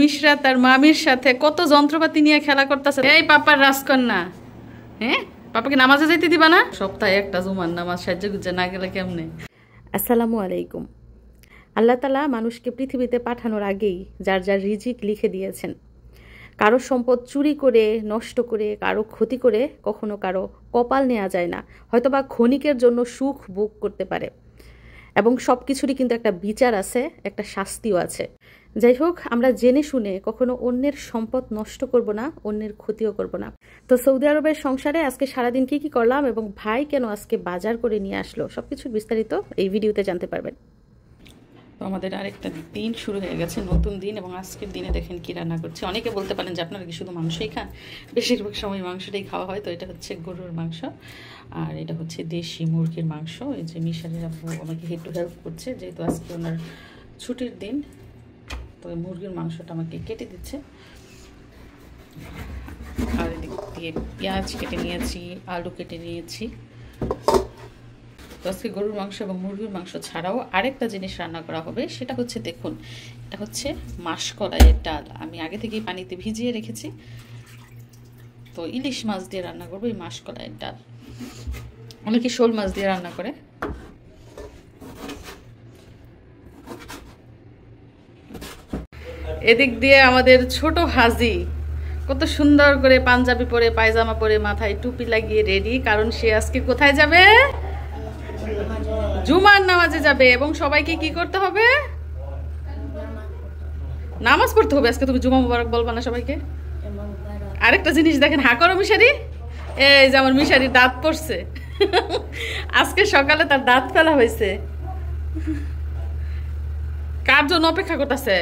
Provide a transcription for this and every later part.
মিশরা তার মামির সাথে কত যন্ত্রপাতি নিয়ে খেলা করতেছে। এই পাপার রাজকন্যা, হ্যাঁ পাপাকে নামাজে যাইতে দিবা না? সপ্তাহে একটা জুমার নামাজ সাহায্য গুজে না গেলে কেমনে? আসসালামু আলাইকুম। আল্লাহ তাআলা মানুষকে পৃথিবীতে পাঠানোর আগেই যার যার রিজিক লিখে দিয়েছেন। কারো সম্পদ চুরি করে, নষ্ট করে, কারো ক্ষতি করে কখনো কারো কপাল নেওয়া যায় না। হয়তোবা ক্ষণিকের জন্য সুখ ভোগ করতে পারে, এবং সব কিছুরই কিন্তু একটা বিচার আছে, একটা শাস্তিও আছে। যাই হোক, আমরা জেনে শুনে কখনো অন্যের সম্পদ নষ্ট করব না, অন্যের ক্ষতিও করব না। তো সৌদি আরবের সংসারে আজকে সারাদিন কি করলাম এবং ভাই কেন আজকে বাজার করে নিয়ে আসলো, সবকিছু বিস্তারিত এই ভিডিওতে জানতে পারবেন। তো আমাদের আরেকটা দিন শুরু হয়ে গেছে, নতুন দিন, এবং আজকের দিনে দেখেন কি রান্না করছে। অনেকে বলতে পারেন যে আপনারা কি শুধু মাংসই খান? বেশিরভাগ সময় মাংসটাই খাওয়া হয়। তো এটা হচ্ছে গরুর মাংস, আর এটা হচ্ছে দেশি মুরগির মাংস। এই যে মিশারের আব্বু আমাকে একটু হেল্প করছে, যেহেতু আজকে ওনার ছুটির দিন। তো মুরগির মাংসটা আমাকে কেটে দিচ্ছে, আর এদিক দিয়ে পেঁয়াজ কেটে নিয়েছি, আলু কেটে নিয়েছি। তো আজকে গরুর মাংস এবং মুরগির মাংস ছাড়াও আরেকটা জিনিস রান্না করা হবে, সেটা হচ্ছে দেখুন, এটা হচ্ছে মাসকলাইয়ের ডাল। আমি আগে থেকেই পানিতে ভিজিয়ে রেখেছি। তো ইলিশ মাছ দিয়ে রান্না করবো এই মাসকলাইয়ের ডাল। অনেকে শোল মাছ দিয়ে রান্না করে। এদিক দিয়ে আমাদের ছোট হাজি কত সুন্দর করে পাঞ্জাবি পরে, পায়জামা পরে, মাথায় টুপি লাগিয়ে রেডি, কারণ সে আজকে কোথায় যাবে? জুমার নামাজে যাবে। এবং সবাইকে কি করতে হবে? নামাজ পড়তে হবে। আজকে তুমি জুমা মুবারক বলবা না সবাইকে? আরেকটা জিনিস দেখেন, হা করো মিশারি। এই যে আমার মিশারির দাঁত পড়ছে। আজকে সকালে তার দাঁত ফেলা হয়েছে। কার জন্য অপেক্ষা করতেছে?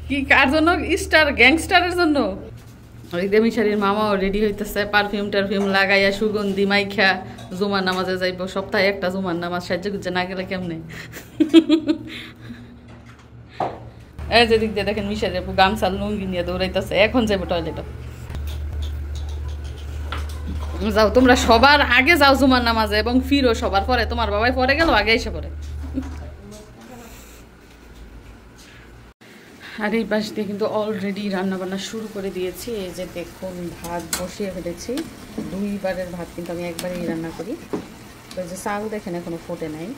কি কার জন্য? স্টার গ্যাংস্টারের জন্য। ওইদিকে মিশারির মামাও রেডি হইতেছে, পারফিউম টারফিউম লাগাইয়া, সুগন্ধি মাইখা জুমার নামাজে যাইব। সপ্তাহে একটা জুমার নামাজ সাহায্য গুজে না গেলে কেমনে? এই যে দিক দিয়ে দেখেন মিশারির গামছাল লুঙ্গি নিয়ে দৌড়াইতেছে। এখন যাইব টয়লেটে। যাও তোমরা, সবার আগে যাও জুমার নামাজে এবং ফিরো সবার পরে। তোমার বাবাই পরে গেল, আগে এসে পড়ে। আর এই পাশ দিয়ে কিন্তু অলরেডি রান্নাবান্না শুরু করে দিয়েছি। এই যে দেখুন, ভাত বসিয়ে ফেলেছি। দুইবারের ভাত কিন্তু আমি একবারেই রান্না করি। তো যে চাল দেখেন এখনো ফোটে নাই।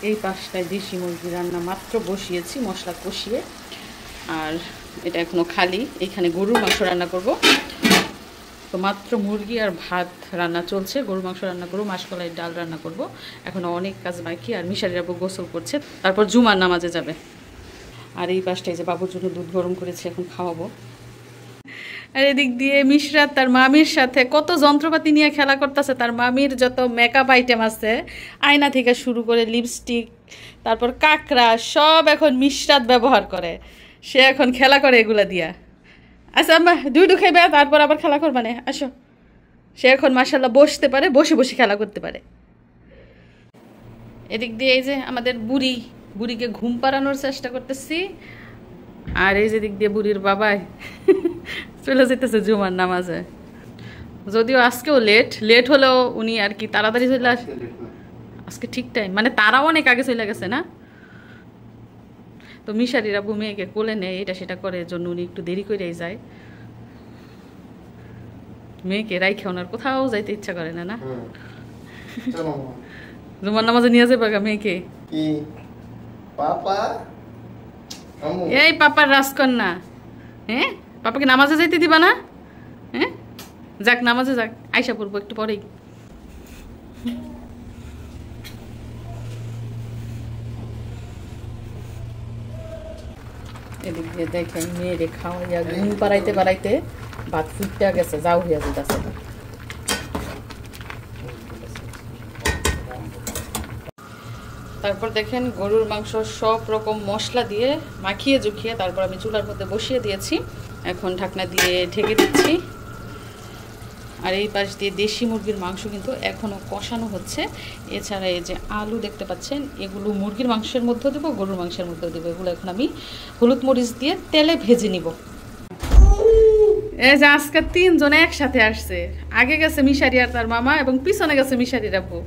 এই পাশটায় দেশি মুরগি রান্না মাত্র বসিয়েছি, মশলা কষিয়ে। আর এটা এখনো খালি। এইখানে গরুর মাংস রান্না করব। তো মাত্র মুরগি আর ভাত রান্না চলছে। গরুর মাংস রান্না করবো, মাসকলাইয়ের ডাল রান্না করব। এখনো অনেক কাজ বাকি। আর মিশারির আব্বু গোসল করছে, তারপর জুমার নামাজে যাবে। আর এই পাশটায় যে বাবুর জন্য দুধ গরম করেছি, এখন খাওয়াবো। আর এদিক দিয়ে মিশরা তার মামির সাথে কত যন্ত্রপাতি নিয়ে খেলা করতেছে। তার মামির যত মেকআপ আইটেম আছে, আয়না থেকে শুরু করে লিপস্টিক, তারপর কাঁকড়া, সব এখন মিশরাত ব্যবহার করে। সে এখন খেলা করে এগুলা দিয়া। আচ্ছা আম্মা, দুধ খাইবে, তারপর আবার খেলা করবা না? আসো। সে এখন মাশাআল্লাহ বসতে পারে, বসে বসে খেলা করতে পারে। এদিক দিয়ে এই যে আমাদের বুড়িকে ঘুম পাড়ানোর চেষ্টা করতেছি। আর এই যে দিক দিয়ে বুড়ির বাবাই চলে যেতেছে জুমার নামাজে। যদিও আজকেও লেট হলেও উনি আর কি তাড়াতাড়ি চলে আসে আজকে, ঠিক টাইম। মানে তারাও অনেক আগে চলে গেছে না? তো মিশারির আব্বু মেয়েকে কোলে নেয়, এটা সেটা করে, জন্য উনি একটু দেরি করেই যায়। মেয়েকে রাইখে ওনার কোথাও যাইতে ইচ্ছা করে না। না জুমার নামাজে নিয়ে যাবে মেয়েকে। এই পাপার রাজকন্যা, হ্যাঁ পাপাকে নামাজে যাইতে দিবা না? হ্যাঁ যাক, নামাজে যাক, আয়সা পড়বো একটু পরেই। এদিক দিয়ে দেখেন মেয়েরে খাওয়াইয়া ঘুম পাড়াইতে পাড়াইতে ভাত ফুটতে গেছে, যাও হইয়া যেতেছে। তারপর দেখেন গরুর মাংস সব রকম মশলা দিয়ে মাখিয়ে জুখিয়ে তারপর আমি চুলার মধ্যে বসিয়ে দিয়েছি। এখন ঢাকনা দিয়ে ঢেকে দিচ্ছি। আর এই পাশ দিয়ে দেশি মুরগির মাংস কিন্তু এখনও কষানো হচ্ছে। এছাড়া এই যে আলু দেখতে পাচ্ছেন, এগুলো মুরগির মাংসের মধ্যে দেবো, গরুর মাংসের মধ্যে দেবো। এগুলো এখন আমি হলুদ মরিচ দিয়ে তেলে ভেজে নিব। এই যে আজকে তিনজনে একসাথে আসছে। আগে গেছে মিশারি আর তার মামা, এবং পিছনে গেছে মিশারির আব্বু,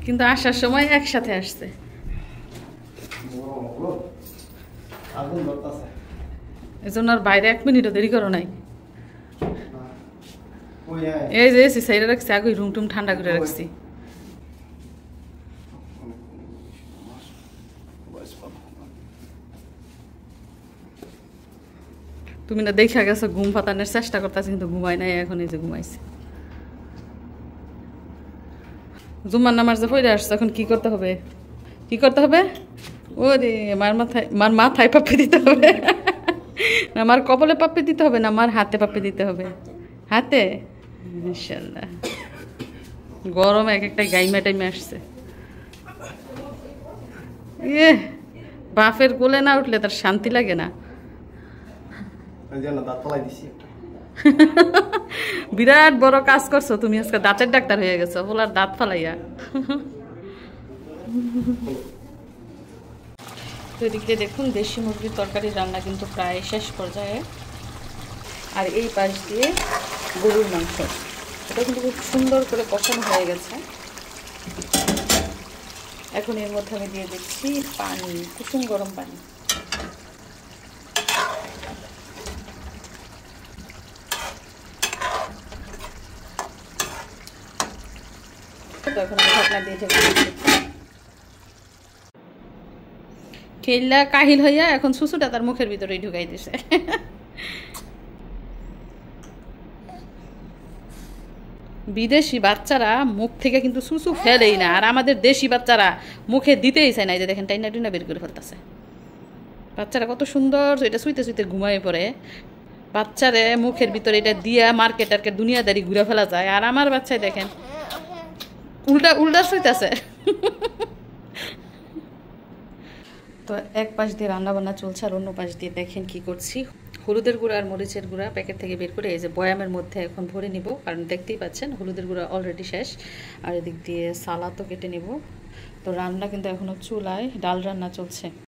কিন্তু আসার সময় একসাথে আসছে। এই জন্য আর বাইরে 1 মিনিটও দেরি করো নাই। এই যে এসি সাইডে রাখছি, আগে রুম টুম ঠান্ডা করে রাখছি। তুমি না দেখা গেছো ঘুম পাতানোর চেষ্টা করতেছি, কিন্তু ঘুমাই নাই, এখন এই যে ঘুমাইছি। জুম্মার নামাজ যে পড়ে আসছে, এখন কি করতে হবে? কি করতে হবে? ওরে মার মাথায় পাপ্পি দিতে হবে না আমার কপালে পাপ্পি দিতে হবে, না আমার হাতে পাপ্পি দিতে হবে? হাতে। ইনশাল্লাহ। গরম এক একটা গাইমা টাইমে আসছে। ইয়ে, বাপের কোলে না উঠলে তার শান্তি লাগে না। বিরাট বড় কাজ করছো তুমি, আজকে দাঁতের ডাক্তার হয়ে গেছো, বলার দাঁত ফালাইয়া। তো এদিকে দেখুন দেশি মুরগির তরকারি রান্না কিন্তু প্রায় শেষ পর্যায়ে। আর এই পাশ দিয়ে গরুর মাংস, এটা কিন্তু খুব সুন্দর করে কষানো হয়ে গেছে। এখন এর মধ্যে আমি দিয়ে দিচ্ছি পানি, কুসুম গরম পানি। এখন ঢাকনা দিয়ে ঢেকে দিচ্ছি। খেললা কাহিল হইয়া এখন সুসুটা তার মুখের ভিতরেই ঢুকাই দিছে। বিদেশি বাচ্চারা মুখ থেকে কিন্তু সুসু ফেলেই না, আর আমাদের দেশি বাচ্চারা মুখে দিতেই চায় না। এই যে দেখেন টাইনা টুইনা বের করে ফেলতেছে। বাচ্চারা কত সুন্দর এটা শুইতে শুইতে ঘুমায় পড়ে। বাচ্চারে মুখের ভিতরে এটা দিয়া মার্কেট টার্কেট দুনিয়াদারি ঘুরে ফেলা যায়, আর আমার বাচ্চাই দেখেন উল্টা উল্টা শুইতেছে। তো এক পাশ দিয়ে রান্না বান্না চলছে, আর অন্য পাশ দিয়ে দেখেন কি করছি। হলুদের গুঁড়া আর মরিচের গুঁড়া প্যাকেট থেকে বের করে এই যে বয়ামের মধ্যে এখন ভরে নিব, কারণ দেখতেই পাচ্ছেন হলুদের গুঁড়া অলরেডি শেষ। আর এদিক দিয়ে সালাদও কেটে নিব। তো রান্না কিন্তু এখনও চুলায় ডাল রান্না চলছে।